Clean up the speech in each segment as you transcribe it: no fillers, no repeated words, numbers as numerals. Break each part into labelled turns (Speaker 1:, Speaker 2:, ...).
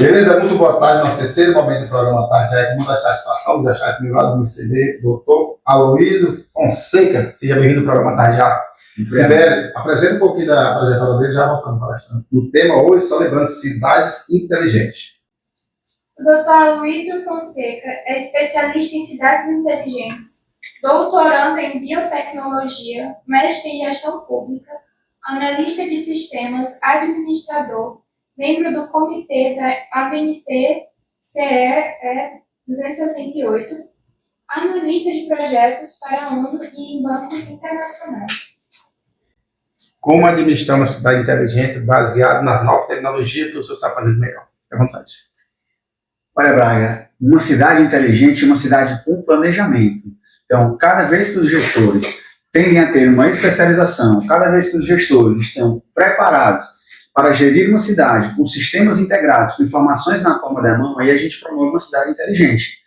Speaker 1: Beleza? Muito boa tarde. Nosso terceiro momento do programa Tarde é com muita satisfação de deixar comigo lá do meu CD, doutor Aloysio Fonseca. Seja bem-vindo ao programa Tarde já. Sibeli, apresenta um pouquinho da trajetória dele, já voltamos palestrando. O tema hoje, só lembrando, cidades inteligentes.
Speaker 2: O Dr. Aloysio Fonseca é especialista em cidades inteligentes, doutorando em biotecnologia, mestre em gestão pública, analista de sistemas, administrador, membro do comitê da ABNT-CE 268, analista de projetos para a ONU e em bancos internacionais.
Speaker 1: Como administrar uma cidade inteligente baseada nas novas tecnologias que o senhor está fazendo melhor? Fique à vontade.
Speaker 3: Olha, Braga, uma cidade inteligente é uma cidade com planejamento. Então, cada vez que os gestores tendem a ter uma especialização, cada vez que os gestores estão preparados para gerir uma cidade com sistemas integrados, com informações na palma da mão, aí a gente promove uma cidade inteligente.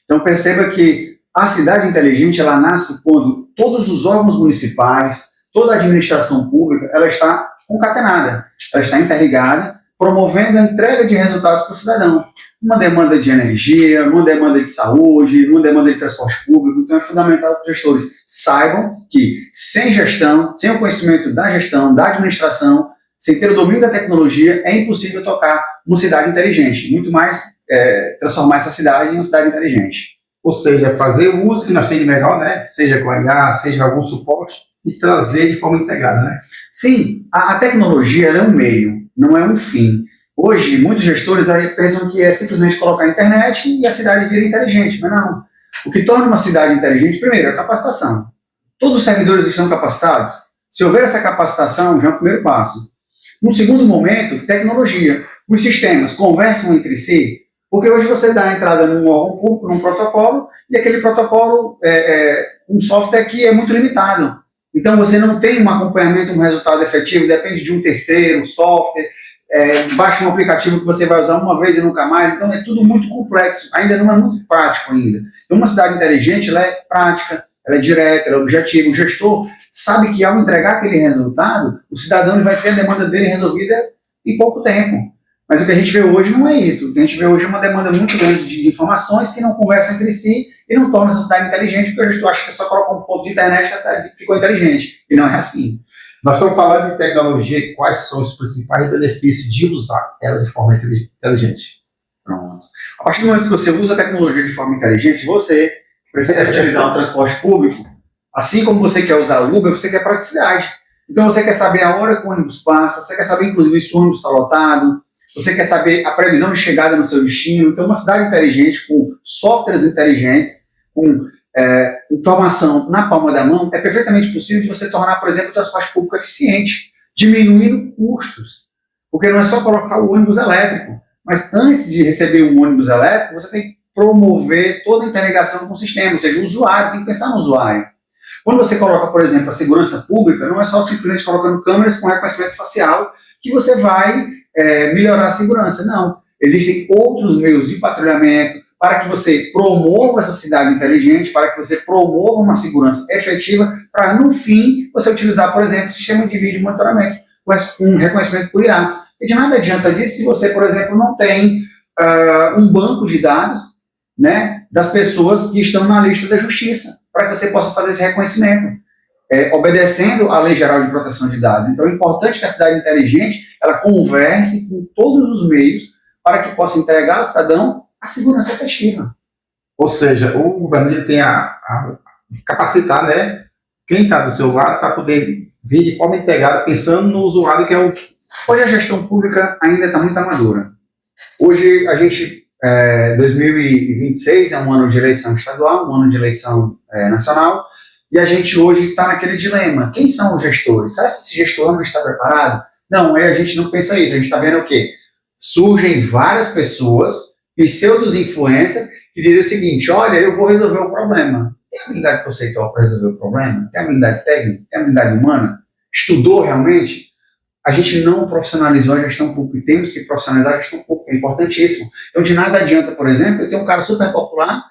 Speaker 3: Então, perceba que a cidade inteligente, ela nasce quando todos os órgãos municipais, toda a administração pública, ela está concatenada, ela está interligada, promovendo a entrega de resultados para o cidadão. Uma demanda de energia, uma demanda de saúde, uma demanda de transporte público. Então é fundamental que os gestores saibam que sem gestão, sem o conhecimento da gestão, da administração, sem ter o domínio da tecnologia, é impossível tocar uma cidade inteligente. Muito mais transformar essa cidade em uma cidade inteligente.
Speaker 1: Ou seja, fazer o uso que nós temos de melhor, né? Seja com a IA, seja com algum suporte, e trazer de forma integrada, né?
Speaker 3: Sim, a tecnologia ela é um meio, não é um fim. Hoje, muitos gestores pensam que é simplesmente colocar a internet e a cidade vira inteligente, mas não. O que torna uma cidade inteligente, primeiro, é a capacitação. Todos os servidores estão capacitados? Se houver essa capacitação, já é o primeiro passo. No segundo momento, tecnologia. Os sistemas conversam entre si, porque hoje você dá a entrada num órgão público, num protocolo, e aquele protocolo um software que é muito limitado. Então você não tem um acompanhamento, um resultado efetivo, depende de um terceiro, software, baixa um aplicativo que você vai usar uma vez e nunca mais, então é tudo muito complexo, ainda não é muito prático ainda. Então uma cidade inteligente, ela é prática, ela é direta, ela é objetiva, o gestor sabe que ao entregar aquele resultado, o cidadão ele vai ter a demanda dele resolvida em pouco tempo. Mas o que a gente vê hoje não é isso, o que a gente vê hoje é uma demanda muito grande de informações que não conversam entre si e não torna essa cidade inteligente, porque a gente acha que é só colocar um ponto de internet que a cidade ficou inteligente, e não é assim.
Speaker 1: Nós estamos falando de tecnologia e quais são os principais benefícios de usar ela de forma inteligente.
Speaker 3: Pronto. A partir do momento que você usa a tecnologia de forma inteligente, você precisa utilizar o transporte público, assim como você quer usar o Uber, você quer praticidade. Então você quer saber a hora que o ônibus passa, você quer saber inclusive se o ônibus está lotado, você quer saber a previsão de chegada no seu destino. Então uma cidade inteligente, com softwares inteligentes, com informação na palma da mão, é perfeitamente possível de você tornar, por exemplo, o transporte público eficiente, diminuindo custos. Porque não é só colocar o ônibus elétrico, mas antes de receber um ônibus elétrico, você tem que promover toda a interligação com o sistema, ou seja, o usuário, tem que pensar no usuário. Quando você coloca, por exemplo, a segurança pública, não é só simplesmente colocando câmeras com reconhecimento facial que você vai melhorar a segurança, não. Existem outros meios de patrulhamento para que você promova essa cidade inteligente, para que você promova uma segurança efetiva, para, no fim, você utilizar, por exemplo, o sistema de vídeo monitoramento, com reconhecimento por IA. E de nada adianta disso se você, por exemplo, não tem um banco de dados, né, das pessoas que estão na lista da justiça, para que você possa fazer esse reconhecimento, obedecendo à Lei Geral de Proteção de Dados. Então é importante que a cidade inteligente ela converse com todos os meios para que possa entregar ao cidadão a segurança efetiva.
Speaker 1: Ou seja, o governo tem a capacitar, né, quem está do seu lado para poder vir de forma integrada, pensando no usuário que é o...
Speaker 3: Hoje a gestão pública ainda está muito amadora. Hoje a gente, 2026 é um ano de eleição estadual, um ano de eleição nacional, e a gente hoje está naquele dilema. Quem são os gestores? Será que esse gestor não está preparado? Não, a gente não pensa isso. A gente está vendo o quê? Surgem várias pessoas, pseudos-influências, que dizem o seguinte: olha, eu vou resolver o problema. Tem habilidade conceitual para resolver o problema? Tem habilidade técnica? Tem habilidade humana? Estudou realmente? A gente não profissionalizou a gestão pública e temos que profissionalizar a gestão pública, é importantíssimo. Então, de nada adianta, por exemplo, eu tenho um cara super popular,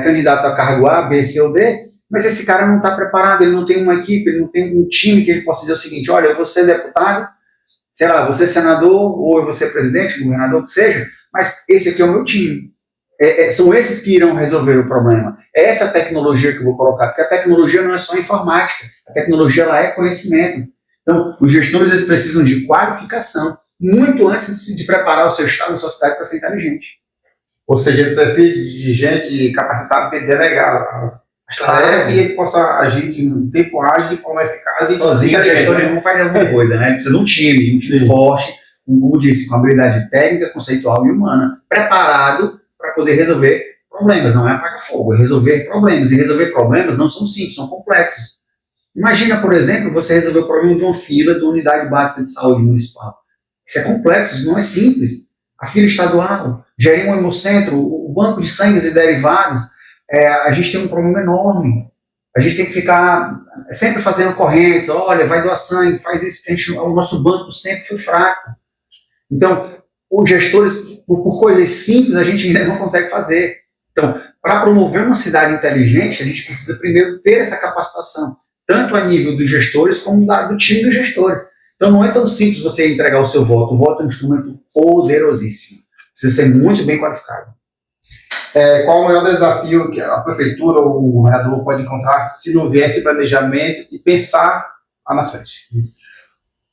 Speaker 3: candidato a cargo A, B, C ou D, mas esse cara não está preparado, ele não tem uma equipe, ele não tem um time que ele possa dizer o seguinte: olha, eu vou ser deputado, sei lá, você é senador, ou eu vou ser presidente, governador, o que seja, mas esse aqui é o meu time. São esses que irão resolver o problema. É essa tecnologia que eu vou colocar, porque a tecnologia não é só informática, a tecnologia ela é conhecimento. Então, os gestores eles precisam de qualificação, muito antes de preparar o seu estado, a sua cidade para ser inteligente.
Speaker 1: Ou seja, ele precisa de gente capacitada para delegar as tarefas e ele possa agir em tempo ágil, de forma eficaz e
Speaker 3: sozinho. O gestor não faz alguma coisa, né? Ele precisa de um time forte, como disse, com habilidade técnica, conceitual e humana, preparado para poder resolver problemas. Não é apagar fogo, é resolver problemas. E resolver problemas não são simples, são complexos. Imagina, por exemplo, você resolver o problema de uma fila de uma unidade básica de saúde municipal. Isso é complexo, isso não é simples. A fila estadual, gerir um hemocentro, o banco de sangue e derivados, a gente tem um problema enorme. A gente tem que ficar sempre fazendo correntes, olha, vai doar sangue, faz isso, o nosso banco sempre foi fraco. Então, os gestores, por coisas simples, a gente ainda não consegue fazer. Então, para promover uma cidade inteligente, a gente precisa primeiro ter essa capacitação, tanto a nível dos gestores como do time dos gestores. Então, não é tão simples você entregar o seu voto. O voto é um instrumento poderosíssimo. Precisa ser muito bem qualificado.
Speaker 1: Qual o maior desafio que a prefeitura ou o governador pode encontrar se não vier esse planejamento e pensar lá na frente?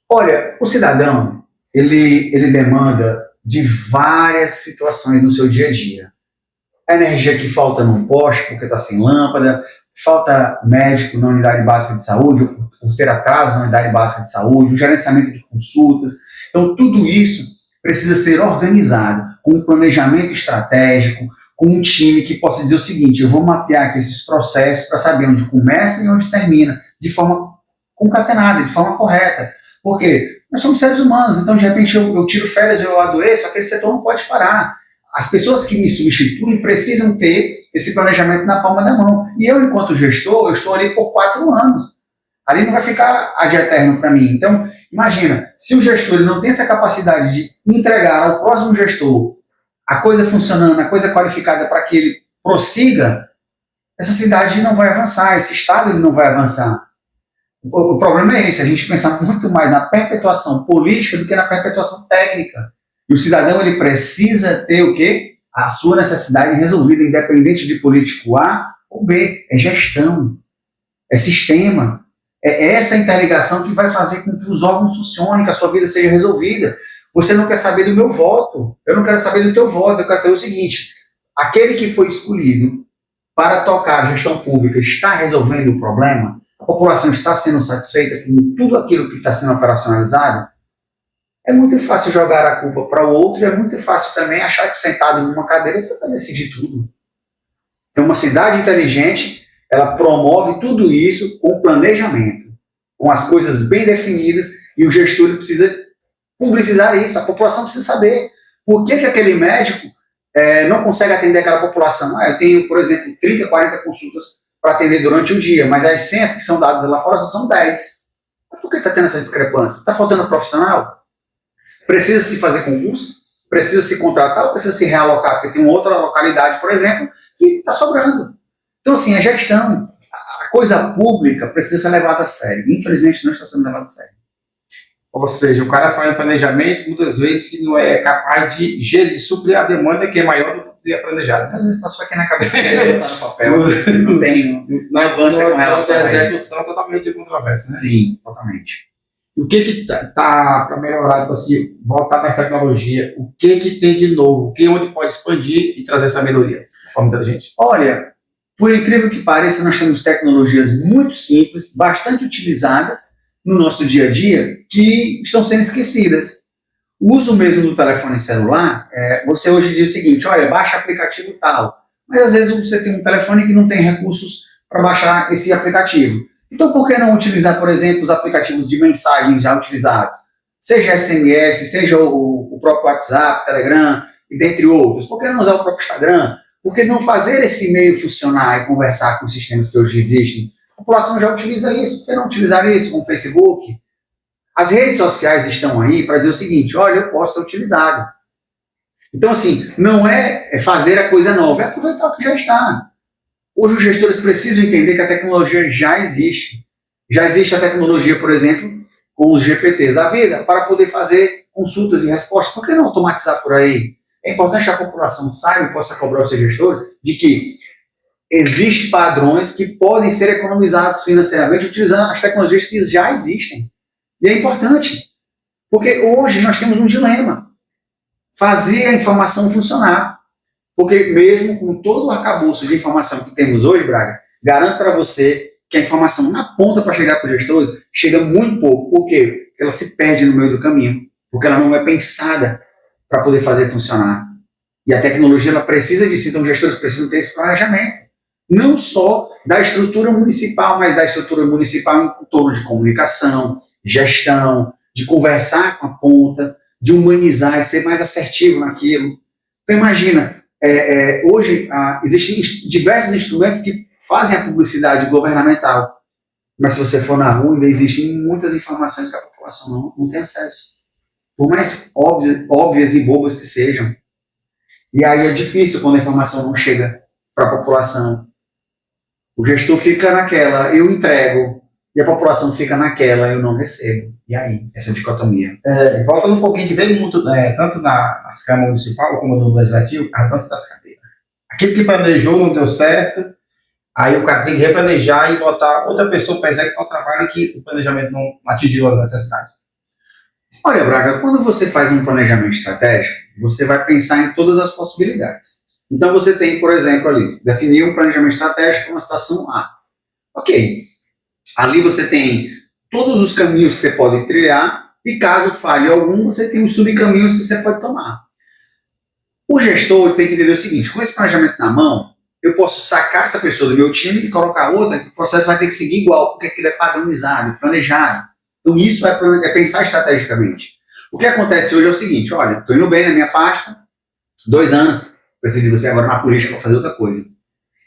Speaker 3: Olha, o cidadão, ele demanda de várias situações no seu dia a dia. A energia que falta num poste porque está sem lâmpada, falta médico na unidade básica de saúde, por ter atraso na unidade básica de saúde, o gerenciamento de consultas. Então, tudo isso precisa ser organizado com um planejamento estratégico, com um time que possa dizer o seguinte: eu vou mapear aqui esses processos para saber onde começa e onde termina, de forma concatenada, de forma correta. Porque nós somos seres humanos, então de repente eu tiro férias e eu adoeço, aquele setor não pode parar. As pessoas que me substituem precisam ter esse planejamento na palma da mão. E eu, enquanto gestor, eu estou ali por 4 anos. Ali não vai ficar ad eterno para mim. Então, imagina, se o gestor não tem essa capacidade de entregar ao próximo gestor a coisa funcionando, a coisa qualificada para que ele prossiga, essa cidade não vai avançar, esse estado ele não vai avançar. O problema é esse, a gente pensa muito mais na perpetuação política do que na perpetuação técnica. E o cidadão ele precisa ter o quê? A sua necessidade resolvida, independente de político A ou B. É gestão, é sistema. É essa interligação que vai fazer com que os órgãos funcionem, que a sua vida seja resolvida. Você não quer saber do meu voto, eu não quero saber do teu voto, eu quero saber o seguinte: aquele que foi escolhido para tocar a gestão pública está resolvendo o problema? A população está sendo satisfeita com tudo aquilo que está sendo operacionalizado? É muito fácil jogar a culpa para o outro e é muito fácil também achar que sentado numa cadeira você vai decidir tudo. Então, uma cidade inteligente, ela promove tudo isso com planejamento, com as coisas bem definidas, e o gestor ele precisa publicizar isso. A população precisa saber por que aquele médico não consegue atender aquela população. Eu tenho, por exemplo, 30, 40 consultas para atender durante o dia, mas as senhas que são dadas lá fora são 10. Mas por que está tendo essa discrepância? Está faltando profissional? Precisa se fazer concurso? Precisa se contratar ou precisa se realocar? Porque tem uma outra localidade, por exemplo, que está sobrando. Então, assim, a gestão, a coisa pública precisa ser levada a sério. Infelizmente, não está sendo levada a sério.
Speaker 1: Ou seja, o cara faz um planejamento, muitas vezes, que não é capaz de suprir a demanda que é maior do que é planejado.
Speaker 3: Às vezes está só aqui na cabeça dele, está no papel, não avança com relação a
Speaker 1: execução totalmente controversa, né?
Speaker 3: Sim, totalmente.
Speaker 1: O que tá para melhorar, para se voltar na tecnologia? O que tem de novo? Onde pode expandir e trazer essa melhoria de forma inteligente?
Speaker 3: Olha, por incrível que pareça, nós temos tecnologias muito simples, bastante utilizadas no nosso dia a dia, que estão sendo esquecidas. O uso mesmo do telefone celular, você hoje diz o seguinte: olha, baixa aplicativo tal. Mas às vezes você tem um telefone que não tem recursos para baixar esse aplicativo. Então, por que não utilizar, por exemplo, os aplicativos de mensagem já utilizados? Seja SMS, seja o próprio WhatsApp, Telegram, e dentre outros. Por que não usar o próprio Instagram? Por que não fazer esse e-mail funcionar e conversar com os sistemas que hoje existem? A população já utiliza isso, por que não utilizar isso com o Facebook? As redes sociais estão aí para dizer o seguinte: olha, eu posso ser utilizado. Então, assim, não é fazer a coisa nova, é aproveitar o que já está. Hoje os gestores precisam entender que a tecnologia já existe. Já existe a tecnologia, por exemplo, com os GPTs da vida para poder fazer consultas e respostas. Por que não automatizar por aí? É importante que a população saiba e possa cobrar os seus gestores de que existem padrões que podem ser economizados financeiramente utilizando as tecnologias que já existem. E é importante, porque hoje nós temos um dilema. Fazer a informação funcionar. Porque mesmo com todo o arcabouço de informação que temos hoje, Braga, garanto para você que a informação na ponta para chegar para os gestores chega muito pouco. Por quê? Porque ela se perde no meio do caminho. Porque ela não é pensada para poder fazer funcionar. E a tecnologia ela precisa disso, então os gestores precisam ter esse planejamento. Não só da estrutura municipal, mas da estrutura municipal em torno de comunicação, gestão, de conversar com a ponta, de humanizar, de ser mais assertivo naquilo. Então imagina, hoje existem diversos instrumentos que fazem a publicidade governamental, mas se você for na rua ainda existem muitas informações que a população não tem acesso. Por mais óbvias e bobas que sejam. E aí é difícil quando a informação não chega para a população. O gestor fica naquela, eu entrego, e a população fica naquela, eu não recebo. E aí, essa dicotomia.
Speaker 1: Voltando um pouquinho, de ver muito, tanto nas câmaras municipais como no legislativo, a dança das cadeiras. Aquele que planejou não deu certo, aí o cara tem que replanejar e botar outra pessoa para executar o trabalho que o planejamento não atingiu as necessidades.
Speaker 3: Olha, Braga, quando você faz um planejamento estratégico, você vai pensar em todas as possibilidades. Então você tem, por exemplo, ali, definir um planejamento estratégico para uma situação A. Ok. Ali você tem todos os caminhos que você pode trilhar e caso falhe algum, você tem os subcaminhos que você pode tomar. O gestor tem que entender o seguinte, com esse planejamento na mão, eu posso sacar essa pessoa do meu time e colocar outra, que o processo vai ter que seguir igual, porque aquilo é padronizado, planejado. Então isso é pensar estrategicamente. O que acontece hoje é o seguinte, olha, estou indo bem na minha pasta, 2 anos, preciso de você agora na política para fazer outra coisa.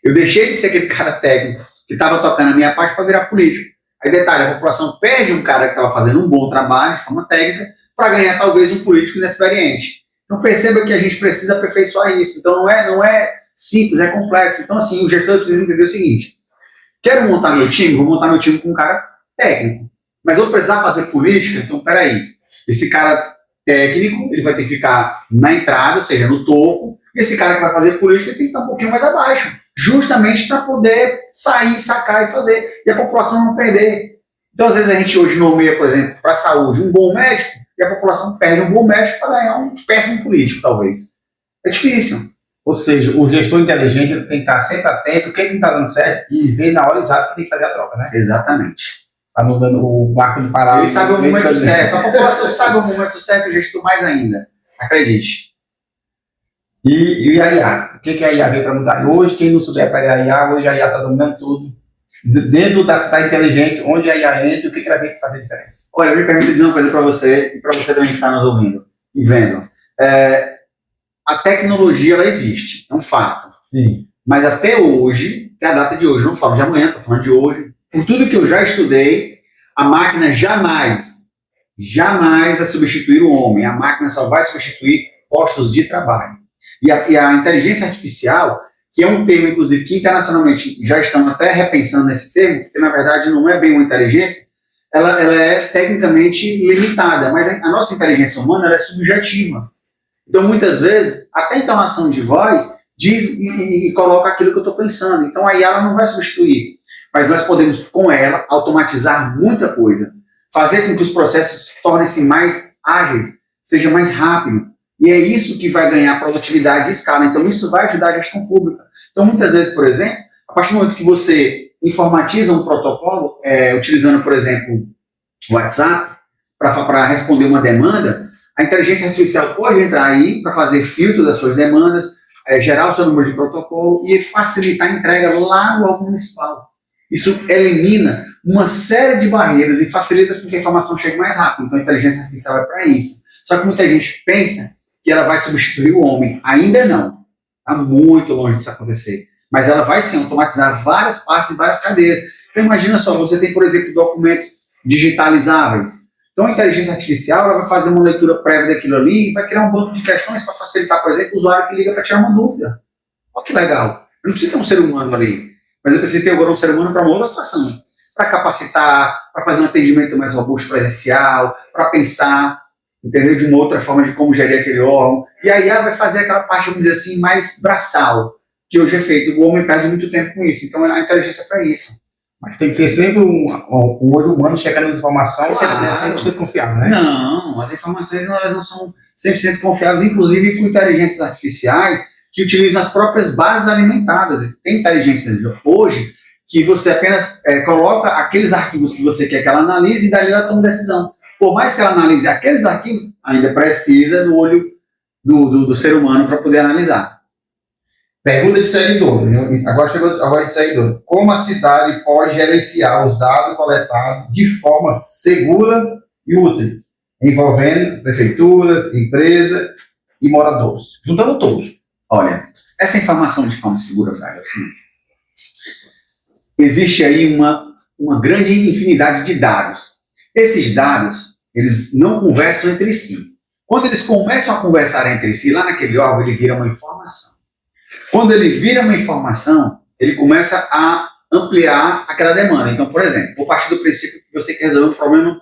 Speaker 3: Eu deixei de ser aquele cara técnico que estava tocando a minha parte para virar político. Aí detalhe, a população perde um cara que estava fazendo um bom trabalho de forma técnica para ganhar talvez um político inexperiente. Então perceba que a gente precisa aperfeiçoar isso. Então não é simples, é complexo. Então assim, o gestor precisa entender o seguinte, quero montar meu time, vou montar meu time com um cara técnico. Mas eu vou precisar fazer política, então peraí, esse cara técnico, ele vai ter que ficar na entrada, ou seja, no topo, e esse cara que vai fazer política ele tem que estar um pouquinho mais abaixo, justamente para poder sair, sacar e fazer, e a população não perder. Então, às vezes a gente hoje nomeia, por exemplo, para a saúde, um bom médico, e a população perde um bom médico para ganhar um péssimo político, talvez. É difícil.
Speaker 1: Ou seja, o gestor inteligente ele tem que estar sempre atento, quem está dando certo, e ver na hora exata que tem que fazer a troca, né?
Speaker 3: Exatamente.
Speaker 1: Para não dando o barco de parar.
Speaker 3: Ele sabe o momento certo, a população sabe o momento certo, o gestor mais ainda. Acredite.
Speaker 1: E a IA? O que a IA veio para mudar? Hoje, quem não souber para a IA, hoje a IA está dominando tudo. Dentro da cidade inteligente, onde a IA entra, o que ela veio para fazer diferença?
Speaker 3: Olha, eu me permito dizer uma coisa para você, e para você também que está nos ouvindo e vendo. A tecnologia, ela existe, é um fato.
Speaker 1: Sim.
Speaker 3: Mas até hoje, até a data de hoje, não falo de amanhã, estou falando de hoje, por tudo que eu já estudei, a máquina jamais vai substituir o homem. A máquina só vai substituir postos de trabalho. E a inteligência artificial, que é um termo, inclusive, que internacionalmente já estão até repensando esse termo, porque na verdade não é bem uma inteligência, ela é tecnicamente limitada, mas a nossa inteligência humana ela é subjetiva. Então, muitas vezes, até a entonação de voz diz e coloca aquilo que eu estou pensando. Então, aí ela não vai substituir. Mas nós podemos, com ela, automatizar muita coisa. Fazer com que os processos tornem-se mais ágeis, seja mais rápido. E é isso que vai ganhar produtividade e escala. Então, isso vai ajudar a gestão pública. Então, muitas vezes, por exemplo, a partir do momento que você informatiza um protocolo, utilizando, por exemplo, o WhatsApp, para responder uma demanda, a inteligência artificial pode entrar aí para fazer filtro das suas demandas, gerar o seu número de protocolo e facilitar a entrega lá no órgão municipal. Isso elimina uma série de barreiras e facilita com que a informação chegue mais rápido. Então a inteligência artificial é para isso. Só que muita gente pensa que ela vai substituir o homem. Ainda não. Está muito longe disso acontecer. Mas ela vai sim automatizar várias partes e várias cadeiras. Então imagina só, você tem, por exemplo, documentos digitalizáveis. Então a inteligência artificial ela vai fazer uma leitura prévia daquilo ali e vai criar um banco de questões para facilitar, por exemplo, o usuário que liga para tirar uma dúvida. Olha que legal. Eu não preciso ter um ser humano ali. Mas eu preciso ter agora um ser humano para uma outra situação. para capacitar, para fazer um atendimento mais robusto presencial, para pensar, entendeu, de uma outra forma de como gerir aquele órgão. E a IA vai fazer aquela parte, vamos dizer assim, mais braçal, que hoje é feito. O homem perde muito tempo com isso, então a inteligência é para isso.
Speaker 1: Mas tem que ter sempre um olho humano checando as informações,
Speaker 3: Claro.
Speaker 1: que é 100% confiável, né?
Speaker 3: Não, as informações elas não são 100% confiáveis, inclusive com inteligências artificiais que utilizam as próprias bases alimentadas. Tem inteligências hoje que você apenas coloca aqueles arquivos que você quer que ela analise e dali ela toma decisão. Por mais que ela analise aqueles arquivos, ainda precisa do olho do ser humano para poder analisar.
Speaker 1: Pergunta de seguidor. Agora chegou a voz de seguidor. Como a cidade pode gerenciar os dados coletados de forma segura e útil, envolvendo prefeituras, empresas e moradores? Juntando todos.
Speaker 3: Olha, essa informação de forma segura, Fraga, é o seguinte. Existe aí uma grande infinidade de dados. Esses dados, eles não conversam entre si. Quando eles começam a conversar entre si, lá naquele órgão, ele vira uma informação. Quando ele vira uma informação, ele começa a ampliar aquela demanda. Então, por exemplo, vou partir do princípio que você quer resolver um problema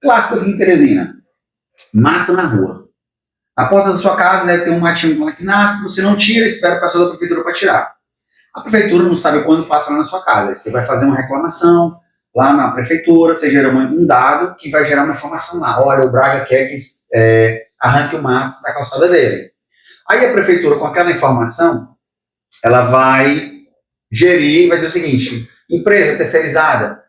Speaker 3: clássico aqui em Teresina. Mato na rua. A porta da sua casa deve ter um matinho lá que nasce, você não tira, espera o pessoal da prefeitura para tirar. A prefeitura não sabe quando passa lá na sua casa. Aí você vai fazer uma reclamação lá na prefeitura, você gera um dado que vai gerar uma informação lá. Olha, o Braga quer que arranque o mato da calçada dele. Aí a prefeitura, com aquela informação, ela vai gerir, vai dizer o seguinte: empresa terceirizada,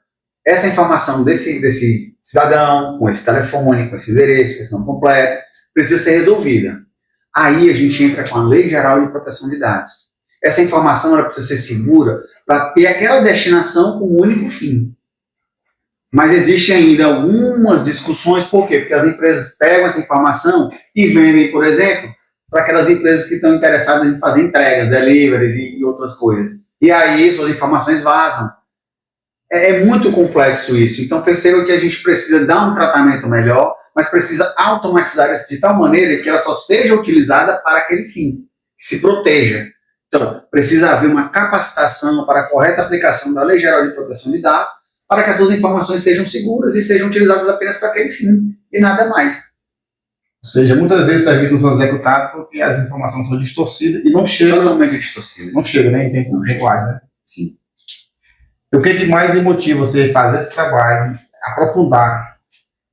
Speaker 3: essa informação desse cidadão, com esse telefone, com esse endereço, com esse nome completo, precisa ser resolvida. Aí a gente entra com a Lei Geral de Proteção de Dados. Essa informação ela precisa ser segura para ter aquela destinação com um único fim. Mas existem ainda algumas discussões, por quê? Porque as empresas pegam essa informação e vendem, por exemplo, para aquelas empresas que estão interessadas em fazer entregas, deliveries e outras coisas. E aí suas informações vazam. É muito complexo isso. Então perceba que a gente precisa dar um tratamento melhor, mas precisa automatizar isso de tal maneira que ela só seja utilizada para aquele fim, que se proteja. Então, precisa haver uma capacitação para a correta aplicação da Lei Geral de Proteção de Dados, para que as suas informações sejam seguras e sejam utilizadas apenas para aquele fim, e nada mais.
Speaker 1: Ou seja, muitas vezes os serviços não são executados porque as informações são distorcidas e não chegam.
Speaker 3: Totalmente distorcidas.
Speaker 1: Não chega, né? Em tempo linguagem, né?
Speaker 3: Sim.
Speaker 1: O que mais motiva você fazer esse trabalho, aprofundar,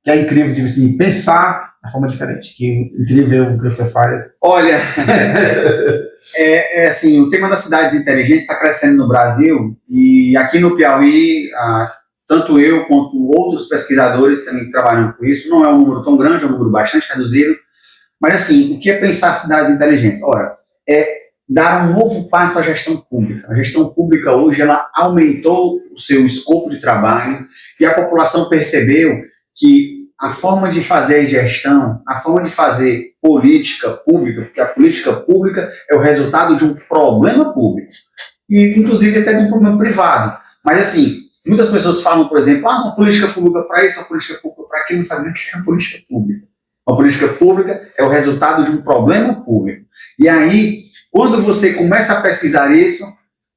Speaker 1: que é incrível, tipo assim, pensar de forma diferente, que é incrível o que você faz.
Speaker 3: Olha, assim, o tema das cidades inteligentes está crescendo no Brasil e aqui no Piauí, tanto eu quanto outros pesquisadores também trabalham com isso. Não é um número tão grande, é um número bastante reduzido, mas assim, o que é pensar cidades inteligentes? Ora, é dar um novo passo à gestão pública. A gestão pública hoje ela aumentou o seu escopo de trabalho e a população percebeu que a forma de fazer gestão, a forma de fazer política pública, porque a política pública é o resultado de um problema público, e inclusive até de um problema privado. Mas assim, muitas pessoas falam, por exemplo, uma política pública para isso, uma política pública para aquilo, não sabem nem o que é uma política pública. Uma política pública é o resultado de um problema público. E aí, quando você começa a pesquisar isso,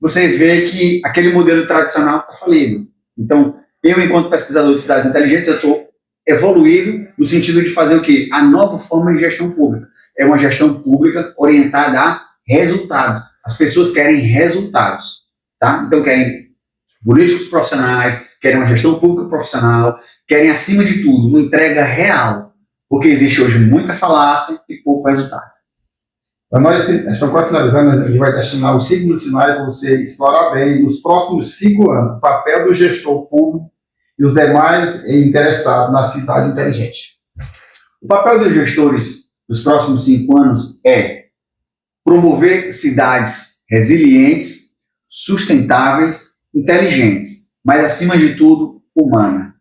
Speaker 3: você vê que aquele modelo tradicional está falido. Então, eu, enquanto pesquisador de cidades inteligentes, eu estou evoluído no sentido de fazer o quê? A nova forma de gestão pública. É uma gestão pública orientada a resultados. As pessoas querem resultados, tá? Então querem políticos profissionais, querem uma gestão pública profissional, querem, acima de tudo, uma entrega real, porque existe hoje muita falácia e pouco resultado.
Speaker 1: Para nós, estamos quase finalizando, a gente vai destinar os 5 minutos finais para você explorar bem, nos próximos 5 anos, o papel do gestor público e os demais interessados na cidade inteligente.
Speaker 3: O papel dos gestores nos próximos 5 anos é promover cidades resilientes, sustentáveis, inteligentes, mas, acima de tudo, humana.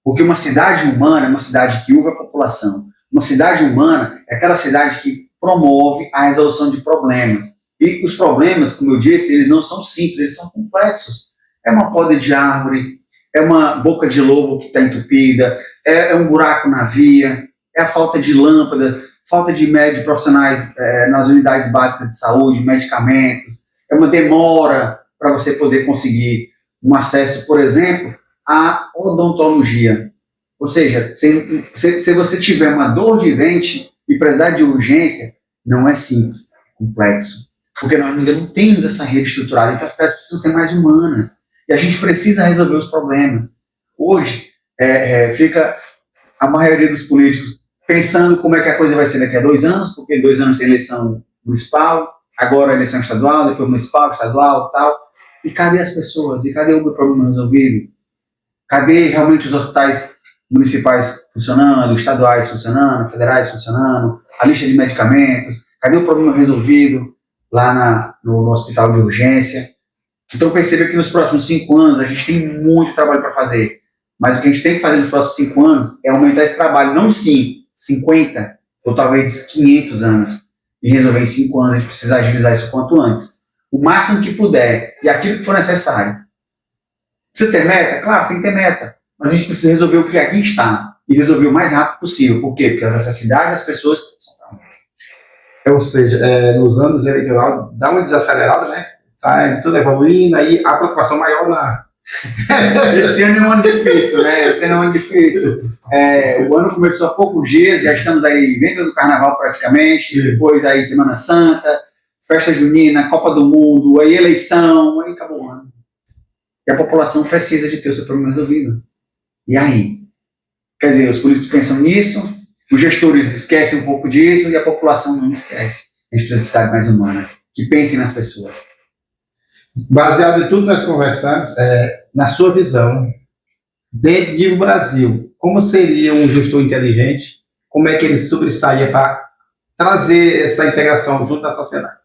Speaker 3: Porque uma cidade humana é uma cidade que ouve a população. Uma cidade humana é aquela cidade que promove a resolução de problemas. E os problemas, como eu disse, eles não são simples, eles são complexos. É uma poda de árvore, é uma boca de lobo que está entupida, é um buraco na via, é a falta de lâmpada, falta de médicos profissionais nas unidades básicas de saúde, medicamentos, é uma demora para você poder conseguir um acesso, por exemplo, à odontologia. Ou seja, se você tiver uma dor de dente e precisar de urgência, não é simples, é complexo. Porque nós ainda não temos essa rede estruturada, então as peças precisam ser mais humanas. E a gente precisa resolver os problemas. Hoje, fica a maioria dos políticos pensando como é que a coisa vai ser daqui a 2 anos, porque 2 anos tem eleição municipal, agora eleição estadual, depois municipal, estadual, tal. E cadê as pessoas? E cadê o problema resolvido? Cadê realmente os hospitais municipais funcionando, estaduais funcionando, federais funcionando, a lista de medicamentos? Cadê o problema resolvido lá no hospital de urgência? Então perceba que nos próximos 5 anos a gente tem muito trabalho para fazer. Mas o que a gente tem que fazer nos próximos 5 anos é aumentar esse trabalho, não de 5, 50 ou talvez 500 anos. E resolver em 5 anos, a gente precisa agilizar isso quanto antes. O máximo que puder e aquilo que for necessário. Precisa ter meta? Claro, tem que ter meta. Mas a gente precisa resolver o que aqui está. E resolver o mais rápido possível. Por quê? Porque as necessidades das pessoas são para.
Speaker 1: Ou seja, nos anos eleitorais dá uma desacelerada, né? Tá tudo evoluindo, aí a preocupação maior na...
Speaker 3: Esse ano é um ano difícil, né? Esse ano é um ano difícil. O ano começou há poucos dias, já estamos aí dentro do carnaval praticamente, depois aí Semana Santa, festa junina, Copa do Mundo, aí eleição, aí acabou o ano. E a população precisa de ter o seu problema resolvido. E aí? Quer dizer, os políticos pensam nisso, os gestores esquecem um pouco disso e a população não esquece. A gente precisa de cidades mais humanas, que pensem nas pessoas.
Speaker 1: Baseado em tudo que nós conversamos, na sua visão, dentro do Brasil, como seria um gestor inteligente? Como é que ele sobressaia para trazer essa integração junto da sociedade?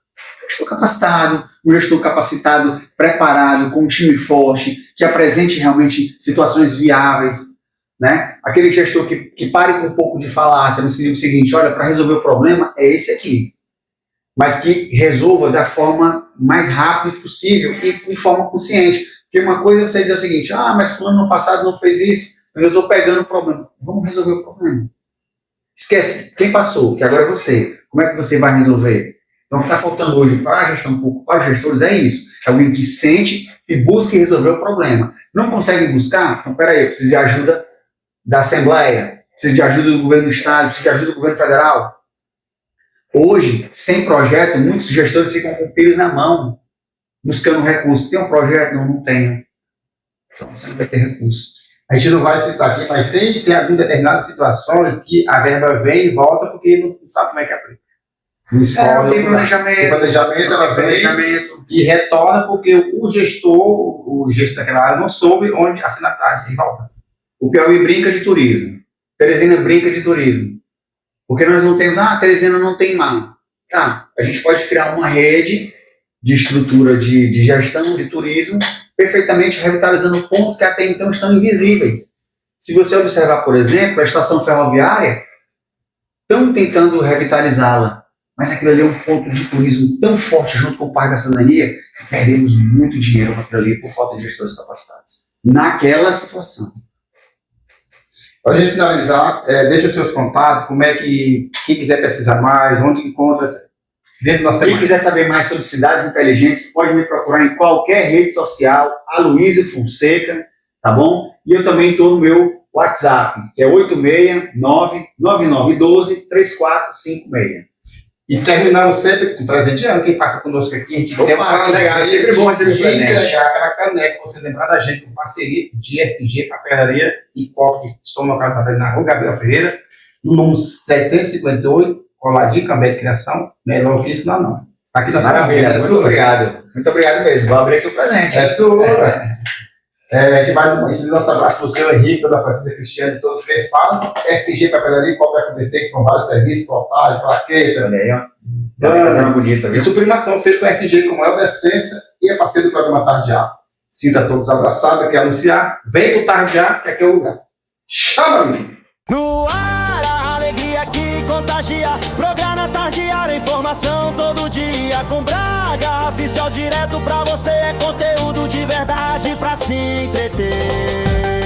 Speaker 3: Um gestor capacitado, preparado, com um time forte, que apresente realmente situações viáveis, né? Aquele gestor que pare com um pouco de falácia, mas que diga o seguinte: olha, para resolver o problema é esse aqui, mas que resolva da forma mais rápida possível e de forma consciente. Porque uma coisa é você dizer o seguinte: mas fulano no passado não fez isso, eu estou pegando o problema. Vamos resolver o problema. Esquece quem passou, que agora é você. Como é que você vai resolver? Então, o que está faltando hoje para a gestão pública, para os gestores, é isso. É alguém que sente e busque resolver o problema. Não consegue buscar? Então, peraí, eu preciso de ajuda da Assembleia, preciso de ajuda do governo do Estado, preciso de ajuda do governo federal. Hoje, sem projeto, muitos gestores ficam com pires na mão, buscando recursos. Tem um projeto? Não tenho. Então, você não vai ter recurso.
Speaker 1: A gente não vai citar aqui, mas tem algumas determinadas situações que a verba vem e volta porque não sabe como é que aplica.
Speaker 3: Não tem planejamento.
Speaker 1: Ela vem e retorna porque o gestor daquela área não soube onde a finalidade e volta.
Speaker 3: O Piauí brinca de turismo. Teresina brinca de turismo. Porque nós não temos, Teresina não tem mar. Tá, a gente pode criar uma rede de estrutura de gestão de turismo, perfeitamente revitalizando pontos que até então estão invisíveis. Se você observar, por exemplo, a estação ferroviária, estão tentando revitalizá-la, mas aquilo ali é um ponto de turismo tão forte junto com o Parque da Cidadania que perdemos muito dinheiro com aquilo ali por falta de gestores capacitados. Naquela situação.
Speaker 1: Para a gente finalizar, deixa os seus contatos, como é que quem quiser pesquisar mais, onde encontra dentro do nosso tema.
Speaker 3: Quem quiser saber mais sobre cidades inteligentes, pode me procurar em qualquer rede social, Aloysio Fonseca, tá bom? E eu também estou no meu WhatsApp, que é 869-9912-3456.
Speaker 1: E terminamos sempre com presenteando quem passa conosco aqui. A gente
Speaker 3: tem uma legal, é sempre bom receber presente.
Speaker 1: Entregar aquela caneca, você lembrar da gente com parceria de FG Papelaria e Coque, que estão localizados na rua Gabriel Ferreira, no número 758, coladinho com a Média de Criação, melhor que isso não. Tá aqui na
Speaker 3: maravilha, muito obrigado. Muito obrigado mesmo. Vou abrir aqui o presente.
Speaker 1: É sua. A gente vai dar nosso abraço para o seu Henrique, da Francisca Cristiane, todos que fazem. FG Papelaria, Copa FDC, que são vários serviços, portais, plaqueta.
Speaker 3: Olha aí, ó. Fazendo bonita, viu?
Speaker 1: E sublimação feita com a FG como é da Essência e é parceiro do programa Tardear. Sinta todos abraçados, quer anunciar? Vem pro Tardear, que aqui é o lugar. Chama-me!
Speaker 4: No ar, a alegria que contagia. Programa Tardear, informação todo dia. Com Braga, oficial direto pra você. É conteúdo de verdade pra se entreter.